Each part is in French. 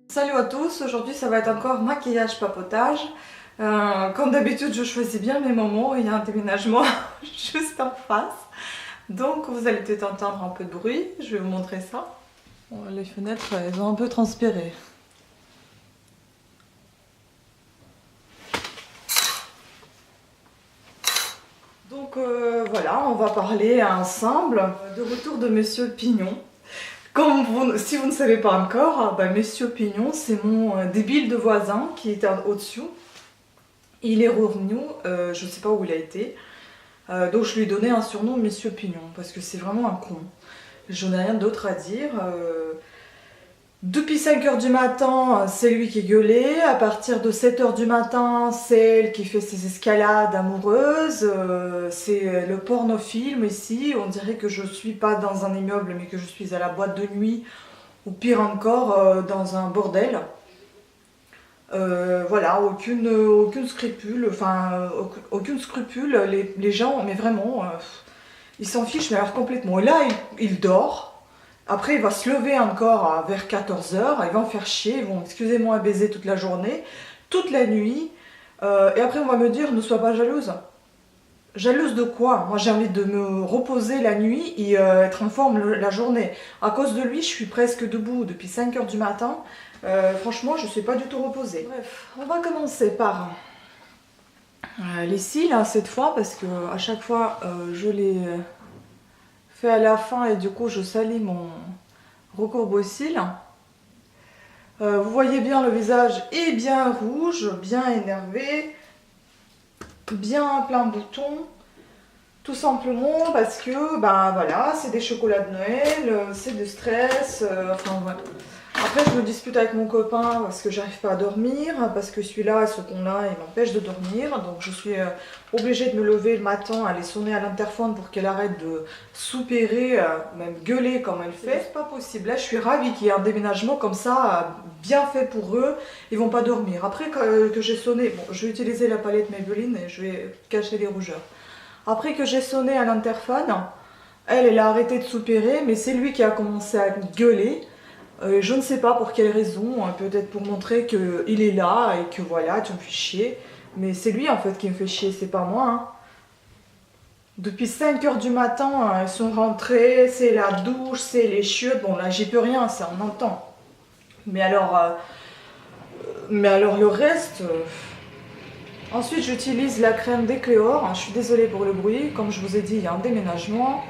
Salut à tous, aujourd'hui ça va être encore maquillage papotage. Comme d'habitude je choisis bien mes moments, il y a un déménagement juste en face. Donc vous allez peut-être entendre un peu de bruit, je vais vous montrer ça. Bon, les fenêtres elles ont un peu transpiré. Donc voilà, on va parler ensemble de retour de Monsieur Pignon. Si vous ne savez pas encore, Monsieur Pignon c'est mon débile de voisin qui était au-dessus. Il est revenu, je ne sais pas où il a été. Donc je lui ai donné un surnom Monsieur Pignon, parce que c'est vraiment un con. Je n'ai rien d'autre à dire. Depuis 5 heures du matin, c'est lui qui gueulait. À partir de 7 heures du matin, c'est elle qui fait ses escalades amoureuses. C'est le pornofilm ici. On dirait que je suis pas dans un immeuble, mais que je suis à la boîte de nuit, ou pire encore, dans un bordel. Voilà, aucune scrupule, aucune scrupule, les gens, mais vraiment, ils s'en fichent, mais alors complètement. Et là, il dort, après il va se lever encore vers 14 heures. Ils vont faire chier, ils vont, excusez-moi, baiser toute la journée, toute la nuit, et après on va me dire, ne sois pas jalouse. Jalouse de quoi? Moi j'ai envie de me reposer la nuit et être en forme la journée. À cause de lui, je suis presque debout depuis 5 heures du matin. Franchement, je ne suis pas du tout reposée. Bref, on va commencer par les cils hein, cette fois, parce que à chaque fois je les fais à la fin et du coup je salis mon recourbe-cils. Vous voyez bien, le visage est bien rouge, bien énervé, bien plein de boutons. Tout simplement parce que, ben voilà, c'est des chocolats de Noël, c'est du stress, enfin voilà. Après, je me dispute avec mon copain parce que j'arrive pas à dormir, parce que celui-là, ce con-là, il m'empêche de dormir. Donc je suis obligée de me lever le matin, aller sonner à l'interphone pour qu'elle arrête de soupirer, même gueuler comme elle fait. C'est pas possible. Là, je suis ravie qu'il y ait un déménagement comme ça, bien fait pour eux. Ils vont pas dormir. Après que j'ai sonné, bon, je vais utiliser la palette Maybelline et je vais cacher les rougeurs. Après que j'ai sonné à l'interphone, elle a arrêté de soupirer, mais c'est lui qui a commencé à gueuler. Je ne sais pas pour quelle raison, hein, peut-être pour montrer qu'il est là et que voilà, tu me fais chier. Mais c'est lui en fait qui me fait chier, c'est pas moi. Hein. Depuis 5 heures du matin, ils sont rentrés, c'est la douche, c'est les chiottes. Bon là j'y peux rien, ça on entend. Mais alors le reste... Ensuite j'utilise la crème d'Ecléor, je suis désolée pour le bruit, comme je vous ai dit il y a un déménagement.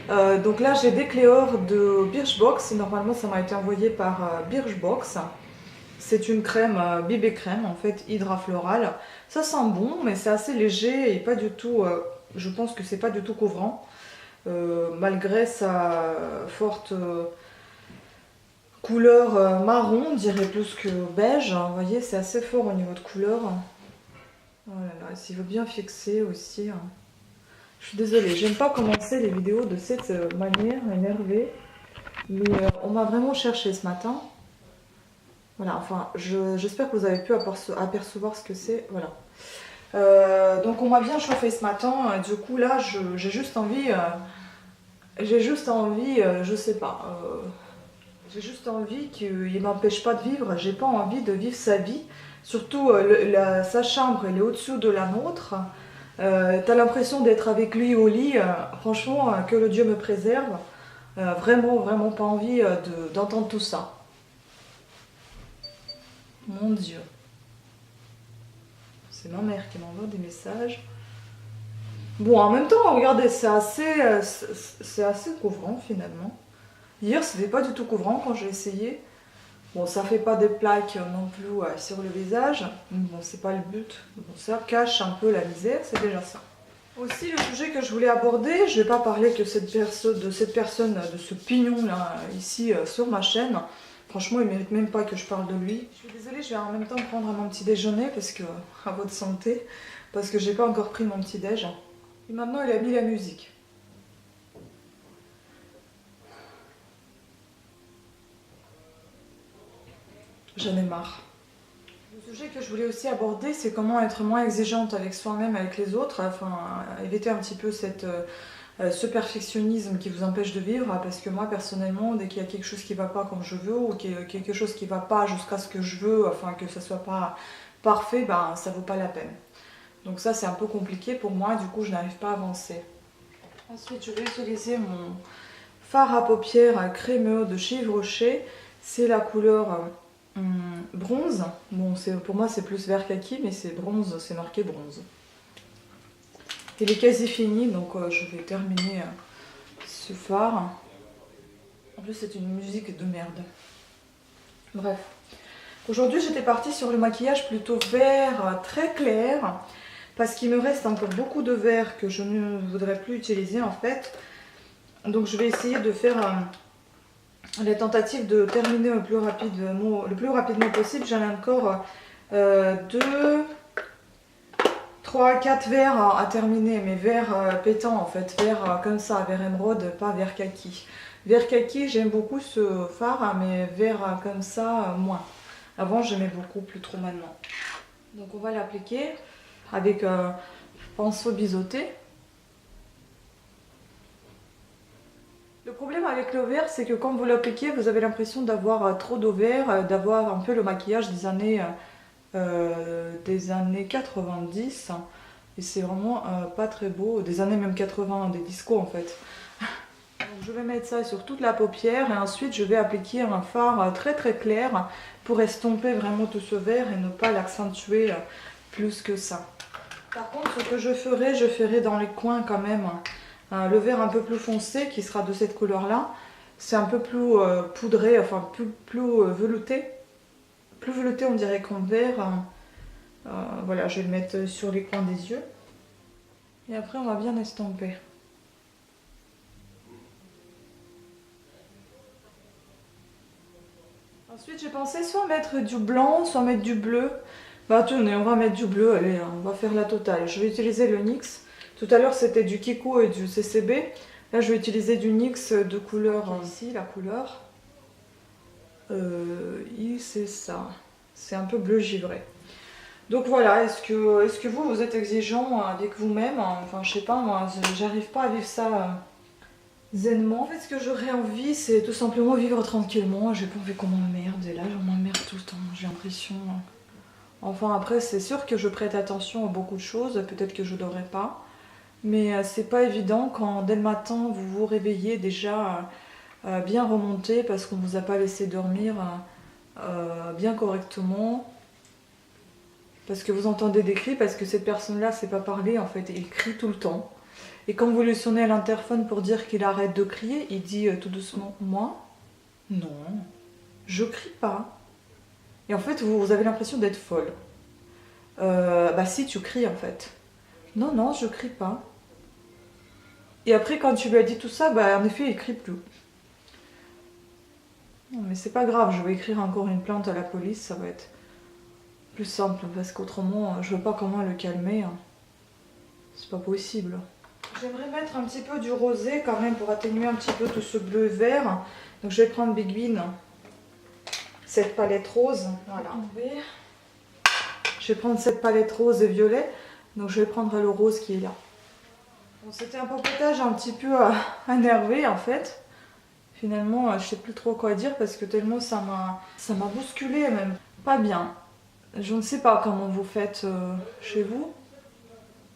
Donc là j'ai des Cléor de Birchbox, normalement ça m'a été envoyé par Birchbox. C'est une crème, bébé crème en fait, hydra-florale. Ça sent bon mais c'est assez léger et pas du tout, je pense que c'est pas du tout couvrant. Malgré sa forte couleur marron, on dirait plus que beige. Vous voyez c'est assez fort au niveau de couleur. Oh là là, s'il veut bien fixer aussi. Je suis désolée, j'aime pas commencer les vidéos de cette manière, énervée. Mais on m'a vraiment cherché ce matin. Voilà, enfin, j'espère que vous avez pu apercevoir ce que c'est. Voilà. Donc on m'a bien chauffé ce matin. Du coup là, j'ai juste envie... je sais pas. J'ai juste envie qu'il m'empêche pas de vivre. J'ai pas envie de vivre sa vie. Surtout, sa chambre, elle est au-dessus de la nôtre. T'as l'impression d'être avec lui au lit, franchement, que le Dieu me préserve. Vraiment, vraiment pas envie d'entendre tout ça. Mon Dieu. C'est ma mère qui m'envoie des messages. Bon, en même temps, regardez, c'est assez couvrant finalement. Hier, c'était pas du tout couvrant quand j'ai essayé. Bon, ça fait pas des plaques non plus sur le visage. Bon, c'est pas le but. Bon, ça cache un peu la misère, c'est déjà ça. Aussi, le sujet que je voulais aborder, je vais pas parler que de cette personne, de ce pignon là, ici, sur ma chaîne. Franchement, il mérite même pas que je parle de lui. Je suis désolée, je vais en même temps prendre mon petit déjeuner, parce que, à votre santé, parce que j'ai pas encore pris mon petit déj. Et maintenant, il a mis la musique. J'en ai marre. Le sujet que je voulais aussi aborder, c'est comment être moins exigeante avec soi-même, avec les autres, enfin éviter un petit peu cette ce perfectionnisme qui vous empêche de vivre, parce que moi personnellement, dès qu'il y a quelque chose qui va pas comme je veux, ou qu'il y a quelque chose qui va pas jusqu'à ce que je veux, afin que ça soit pas parfait, ben ça vaut pas la peine. Donc ça c'est un peu compliqué pour moi, du coup je n'arrive pas à avancer. Ensuite je vais utiliser mon fard à paupières crémeux de chez Yves Rocher, c'est la couleur bronze. Bon, pour moi c'est plus vert kaki, mais c'est bronze, c'est marqué bronze. Il est quasi fini, donc je vais terminer ce fard. En plus c'est une musique de merde. Bref. Aujourd'hui j'étais partie sur le maquillage plutôt vert très clair, parce qu'il me reste encore beaucoup de vert que je ne voudrais plus utiliser en fait. Donc je vais essayer de faire les tentatives de terminer le plus rapidement possible. J'en ai encore 2, 3, 4 verres à terminer, mais verres pétants en fait, verres comme ça, vert émeraude, pas vert kaki. Vert kaki, j'aime beaucoup ce fard, mais vert comme ça, moins. Avant j'aimais beaucoup, plus trop maintenant. Donc on va l'appliquer avec pinceau biseauté. Le problème avec le vert, c'est que quand vous l'appliquez, vous avez l'impression d'avoir trop de vert, d'avoir un peu le maquillage des années 90. Et c'est vraiment pas très beau, des années même 80, des discos en fait. Donc je vais mettre ça sur toute la paupière et ensuite je vais appliquer un fard très très clair pour estomper vraiment tout ce vert et ne pas l'accentuer plus que ça. Par contre, ce que je ferai dans les coins quand même. Le vert un peu plus foncé qui sera de cette couleur là, c'est un peu plus poudré, enfin plus velouté. Plus velouté on dirait qu'en vert. Voilà, je vais le mettre sur les coins des yeux. Et après on va bien estomper. Ensuite j'ai pensé soit mettre du blanc, soit mettre du bleu. Bah tenez, on va mettre du bleu, allez, on va faire la totale. Je vais utiliser le NYX. Tout à l'heure c'était du Kiko et du CCB. Là je vais utiliser du NYX de couleur ici, la couleur. C'est ça. C'est un peu bleu givré. Donc voilà, est-ce que vous êtes exigeant avec vous-même? Enfin je sais pas, moi j'arrive pas à vivre ça zenement. En fait ce que j'aurais envie c'est tout simplement vivre tranquillement. J'ai pas envie qu'on m'emmerde et là on m'emmerde tout le temps, j'ai l'impression. Enfin après c'est sûr que je prête attention à beaucoup de choses, peut-être que je devrais pas. Mais c'est pas évident quand dès le matin vous vous réveillez déjà bien remonté parce qu'on vous a pas laissé dormir bien correctement. Parce que vous entendez des cris, parce que cette personne-là sait pas parler en fait, il crie tout le temps. Et quand vous lui sonnez à l'interphone pour dire qu'il arrête de crier, il dit tout doucement « Moi? Non, je crie pas. » Et en fait vous avez l'impression d'être folle. Bah si, tu cries en fait. Non, non, je crie pas. Et après, quand tu lui as dit tout ça, bah en effet, il crie plus. Non, mais c'est pas grave, je vais écrire encore une plainte à la police, ça va être plus simple, parce qu'autrement, je veux pas comment le calmer. C'est pas possible. J'aimerais mettre un petit peu du rosé quand même pour atténuer un petit peu tout ce bleu vert. Donc je vais prendre Big Bean, cette palette rose. Voilà. Je vais prendre cette palette rose et violet. Donc je vais prendre le rose qui est là. Bon, c'était un papotage un petit peu énervé en fait. Finalement, je sais plus trop quoi dire parce que tellement ça m'a bousculé même. Pas bien. Je ne sais pas comment vous faites chez vous.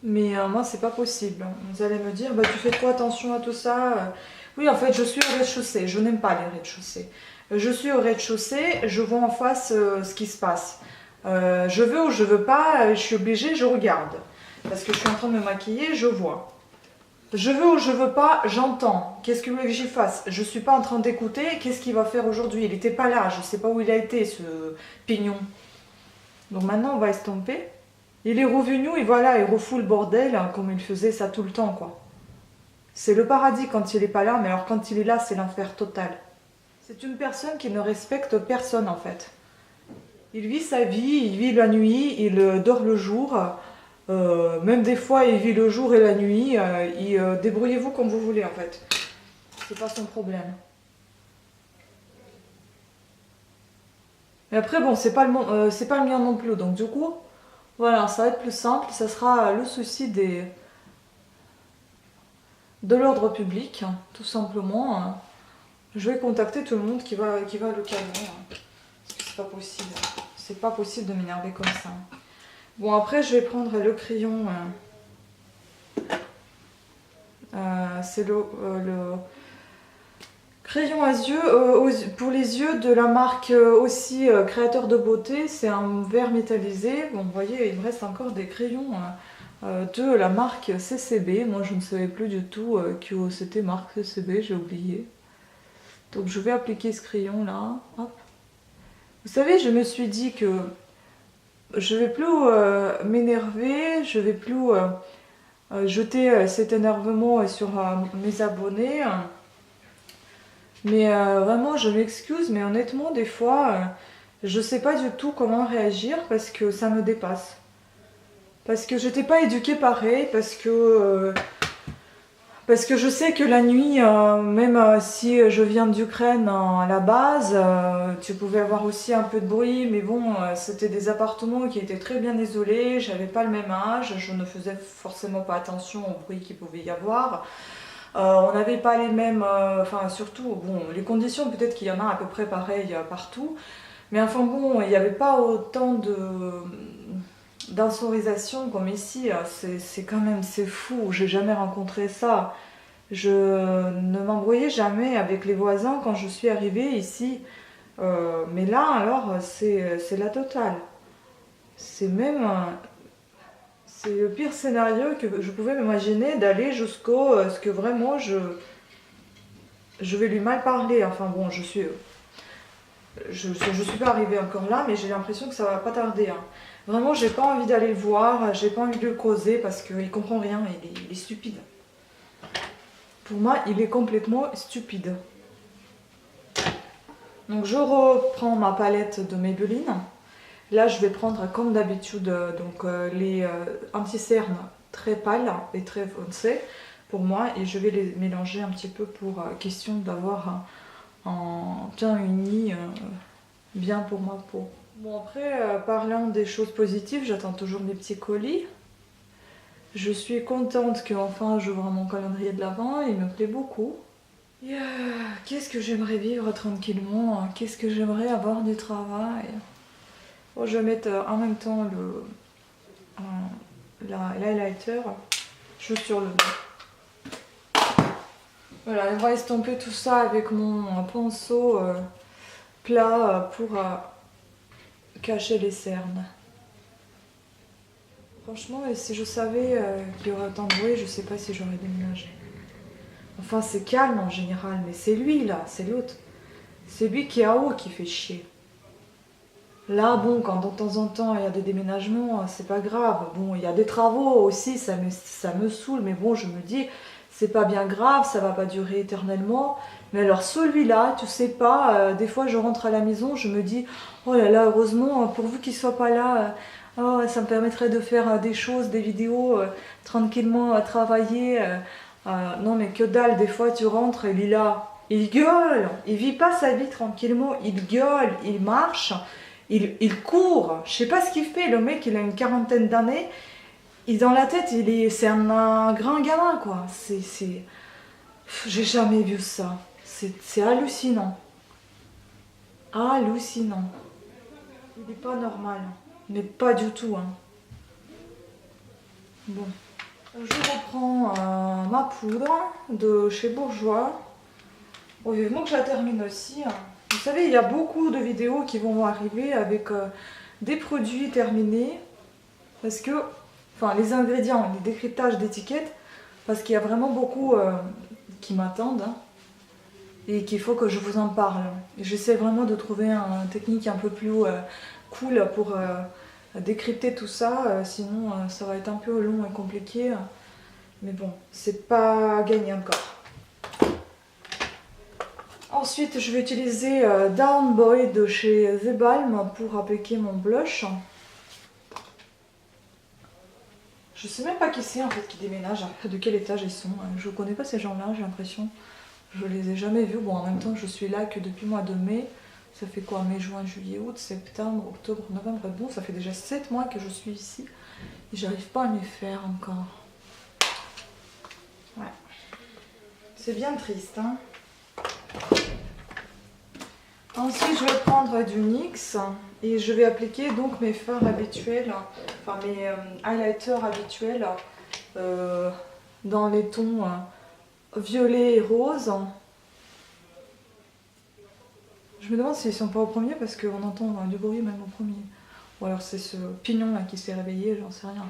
Mais moi, c'est pas possible. Vous allez me dire, bah, tu fais trop attention à tout ça. Oui, en fait, je suis au rez-de-chaussée. Je n'aime pas les rez-de-chaussée. Je suis au rez-de-chaussée, je vois en face ce qui se passe. Je veux ou je veux pas, je suis obligée, je regarde. Parce que je suis en train de me maquiller, je vois. Je veux ou je veux pas, j'entends. Qu'est-ce que vous voulez que j'y fasse? Je suis pas en train d'écouter, qu'est-ce qu'il va faire aujourd'hui? Il n'était pas là, je sais pas où il a été, ce pignon. Donc maintenant, on va estomper. Il est revenu et voilà, il refoule le bordel hein, comme il faisait ça tout le temps, quoi. C'est le paradis quand il est pas là, mais alors quand il est là, c'est l'enfer total. C'est une personne qui ne respecte personne, en fait. Il vit sa vie, il vit la nuit, il dort le jour. Même des fois, il vit le jour et la nuit. Débrouillez-vous comme vous voulez, en fait. C'est pas son problème. Mais après, bon, c'est pas le mien non plus, donc du coup... Voilà, ça va être plus simple, ça sera le souci de l'ordre public, tout simplement. Je vais contacter tout le monde qui va localement. Parce que c'est pas possible. C'est pas possible de m'énerver comme ça. Bon, après, je vais prendre le crayon. C'est le crayon à yeux pour les yeux de la marque aussi Créateur de Beauté. C'est un verre métallisé. Bon, vous voyez, il me reste encore des crayons de la marque CCB. Moi, je ne savais plus du tout que c'était marque CCB, j'ai oublié. Donc, je vais appliquer ce crayon là. Hop. Vous savez, je me suis dit que je vais plus m'énerver, je vais plus jeter cet énervement sur mes abonnés. Mais vraiment, je m'excuse, mais honnêtement, des fois, je sais pas du tout comment réagir parce que ça me dépasse. Parce que j'étais pas éduquée pareil, parce que je sais que la nuit, même si je viens d'Ukraine à la base, tu pouvais avoir aussi un peu de bruit, mais bon, c'était des appartements qui étaient très bien isolés, j'avais pas le même âge, je ne faisais forcément pas attention au bruit qu'il pouvait y avoir. On n'avait pas les mêmes, enfin surtout, bon, les conditions peut-être qu'il y en a à peu près pareilles partout, mais enfin bon, il n'y avait pas autant d'insonorisation comme ici, c'est quand même, c'est fou, j'ai jamais rencontré ça. Je ne m'embrouillais jamais avec les voisins quand je suis arrivée ici, mais là alors c'est la totale. C'est même... c'est le pire scénario que je pouvais m'imaginer, d'aller jusqu'au ce que vraiment je vais lui mal parler. Enfin bon, je suis pas arrivée encore là, mais j'ai l'impression que ça va pas tarder. Hein. Vraiment, j'ai pas envie d'aller le voir, j'ai pas envie de le causer parce qu'il comprend rien, il est stupide. Pour moi, il est complètement stupide. Donc je reprends ma palette de Maybelline. Là, je vais prendre comme d'habitude les anti-cernes très pâles et très foncés pour moi. Et je vais les mélanger un petit peu pour question d'avoir un teint uni bien pour ma peau. Bon, après, parlant des choses positives, j'attends toujours mes petits colis. Je suis contente qu'enfin j'ouvre mon calendrier de l'Avent, il me plaît beaucoup. Qu'est-ce que j'aimerais vivre tranquillement, qu'est-ce que j'aimerais avoir du travail. Bon, je vais mettre en même temps l'highlighter juste sur le dos. Voilà, on va estomper tout ça avec mon pinceau plat pour cacher les cernes. Franchement, si je savais qu'il y aurait autant de bruit, je sais pas si j'aurais déménagé. Enfin, c'est calme en général, mais c'est lui là, c'est l'autre. C'est lui qui est en haut qui fait chier. Là, bon, quand de temps en temps il y a des déménagements, c'est pas grave. Bon, il y a des travaux aussi, ça me saoule, mais bon, je me dis, c'est pas bien grave, ça va pas durer éternellement. Mais alors celui-là, tu sais pas, des fois je rentre à la maison, je me dis, oh là là, heureusement, pourvu qu'il soit pas là, oh, ça me permettrait de faire des choses, des vidéos, tranquillement travailler. Non mais que dalle, des fois tu rentres et il est là, il gueule, il vit pas sa vie tranquillement, il gueule, il marche. Il court, je sais pas ce qu'il fait, le mec il a une quarantaine d'années, dans la tête c'est un grand gamin quoi, j'ai jamais vu ça, c'est hallucinant, hallucinant, il est pas normal, mais pas du tout hein. Bon, je reprends ma poudre de chez Bourjois, bon, vivement que je la termine aussi hein. Vous savez, il y a beaucoup de vidéos qui vont arriver avec des produits terminés parce que, enfin les ingrédients, les décryptages d'étiquettes, parce qu'il y a vraiment beaucoup qui m'attendent hein, et qu'il faut que je vous en parle. J'essaie vraiment de trouver une technique un peu plus cool pour décrypter tout ça, sinon ça va être un peu long et compliqué. Mais bon, c'est pas gagné encore. Ensuite, je vais utiliser Down Boy de chez The Balm pour appliquer mon blush. Je sais même pas qui c'est en fait qui déménage, de quel étage ils sont. Je connais pas ces gens-là, j'ai l'impression. Je les ai jamais vus. Bon, en même temps, je suis là que depuis le mois de mai. Ça fait quoi? Mai, juin, juillet, août, septembre, octobre, novembre. Bon, ça fait déjà 7 mois que je suis ici. Et j'arrive pas à m'y faire encore. Ouais. C'est bien triste, hein. Ensuite, je vais prendre du NYX et je vais appliquer donc mes fards habituels, enfin mes highlighters habituels dans les tons violet et rose. Je me demande s'ils sont pas au premier parce qu'on entend du bruit même au premier. Ou alors c'est ce pignon là qui s'est réveillé, j'en sais rien.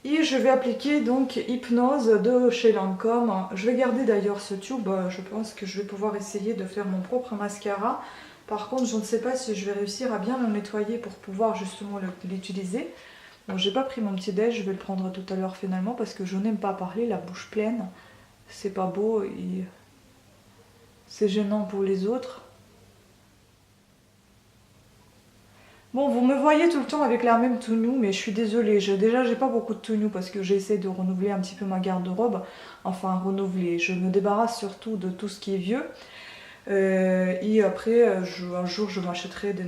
Et je vais appliquer donc Hypnose de chez Lancôme. Je vais garder d'ailleurs ce tube, je pense que je vais pouvoir essayer de faire mon propre mascara. Par contre, je ne sais pas si je vais réussir à bien le nettoyer pour pouvoir justement l'utiliser. Bon, j'ai pas pris mon petit déj, je vais le prendre tout à l'heure finalement parce que je n'aime pas parler la bouche pleine. C'est pas beau et c'est gênant pour les autres. Bon, vous me voyez tout le temps avec la même tenue, mais je suis désolée. Déjà, j'ai pas beaucoup de tenues parce que j'essaie de renouveler un petit peu ma garde-robe. Enfin, renouveler. Je me débarrasse surtout de tout ce qui est vieux. Et après, un jour, je m'achèterai de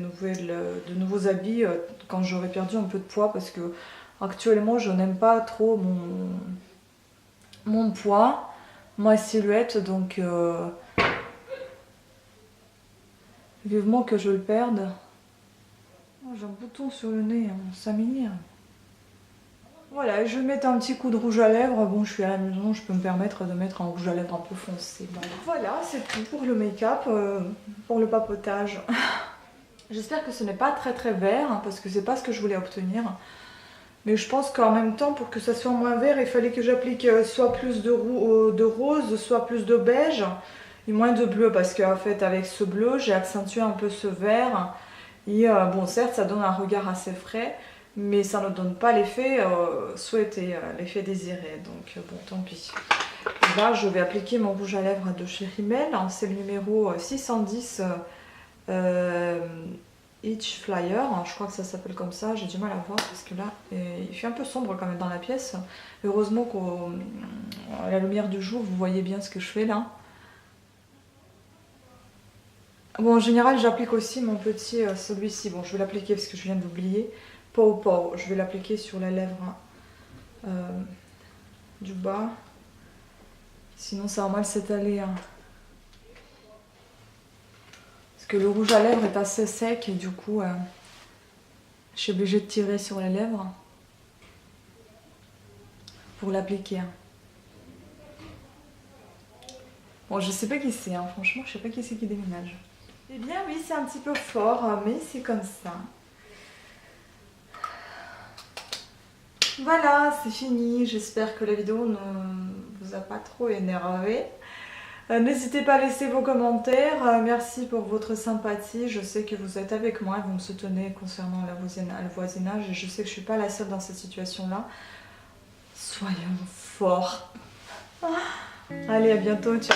nouveaux habits quand j'aurai perdu un peu de poids parce que actuellement, je n'aime pas trop mon poids, ma silhouette. Donc, vivement que je le perde. J'ai un bouton sur le nez, hein, ça m'énerve. Voilà, je vais mettre un petit coup de rouge à lèvres. Bon, je suis à la maison, je peux me permettre de mettre un rouge à lèvres un peu foncé. Voilà, c'est tout pour le make-up, pour le papotage. J'espère que ce n'est pas très très vert, hein, parce que c'est pas ce que je voulais obtenir. Mais je pense qu'en même temps, pour que ça soit moins vert, il fallait que j'applique soit plus de rose, soit plus de beige, et moins de bleu, parce qu'en fait, avec ce bleu, j'ai accentué un peu ce vert. Et bon, certes, ça donne un regard assez frais, mais ça ne donne pas l'effet souhaité, l'effet désiré. Donc bon, tant pis. Et là, je vais appliquer mon rouge à lèvres de chez Rimmel. C'est le numéro 610 Each Flyer. Je crois que ça s'appelle comme ça. J'ai du mal à voir parce que là, il fait un peu sombre quand même dans la pièce. Heureusement qu'à la lumière du jour, vous voyez bien ce que je fais là. Bon, en général, j'applique aussi mon petit, celui-ci. Bon, je vais l'appliquer parce que je viens d'oublier. Pow Pow. Je vais l'appliquer sur la lèvre du bas. Sinon, ça va mal s'étaler. Hein. Parce que le rouge à lèvres est assez sec et du coup, je suis obligée de tirer sur les lèvres pour l'appliquer. Hein. Bon, je sais pas qui c'est. Hein. Franchement, je sais pas qui c'est qui déménage. Eh bien oui, c'est un petit peu fort, mais c'est comme ça. Voilà, c'est fini. J'espère que la vidéo ne vous a pas trop énervé. N'hésitez pas à laisser vos commentaires. Merci pour votre sympathie. Je sais que vous êtes avec moi, vous me soutenez concernant le voisinage. Et je sais que je ne suis pas la seule dans cette situation-là. Soyons forts. Allez, à bientôt. Ciao.